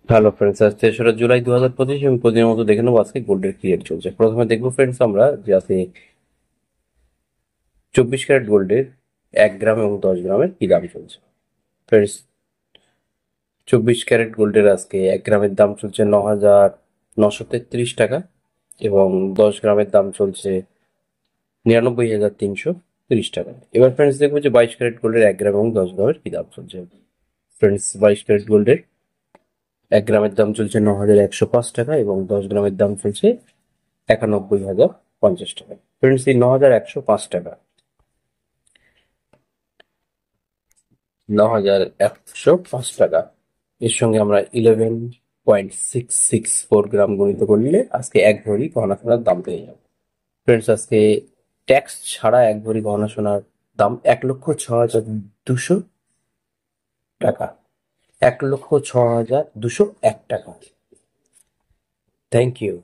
Hello friends, আজ 3রা জুলাই 2025। আমি প্রতিদিনের মতো দেখে নেবো আজকে গোল্ডের কি রেট চলছে। প্রথমে দেখবো ফ্রেন্ডস আমরা যে আজকে 24 ক্যারেট গোল্ডের 1 গ্রাম এবং 10 গ্রামের কি দাম চলছে। ফ্রেন্ডস, 24 ক্যারেট গোল্ডের আজকে 1 গ্রামের দাম চলছে 9,933 টাকা এবং 10 গ্রামের দাম চলছে 99,330 টাকা। এবার ফ্রেন্ডস দেখবো যে 22 ক্যারেট গোল্ডের 1 গ্রাম এবং 10 গ্রামের কি দাম চলছে। ফ্রেন্ডস, 22 ক্যারেট গোল্ডের 1 গ্রামের দাম চলছে 9,105 টাকা এবং 10 গ্রামের দাম চলছে 91,050 টাকা। ফ্রেন্ডস, এই 9,105 টাকা, 9,105 টাকা এর সঙ্গে আমরা 11.664 গ্রাম গণিত করলে আজকে 1 ভরি গহনা সোনার দাম পেয়ে যাবো। ফ্রেন্ডস, আজকে ট্যাক্স ছাড়া 1 ভরি গহনা সোনার দাম 1,06,200 টাকা। 1,06,201 টাকা। Thank you.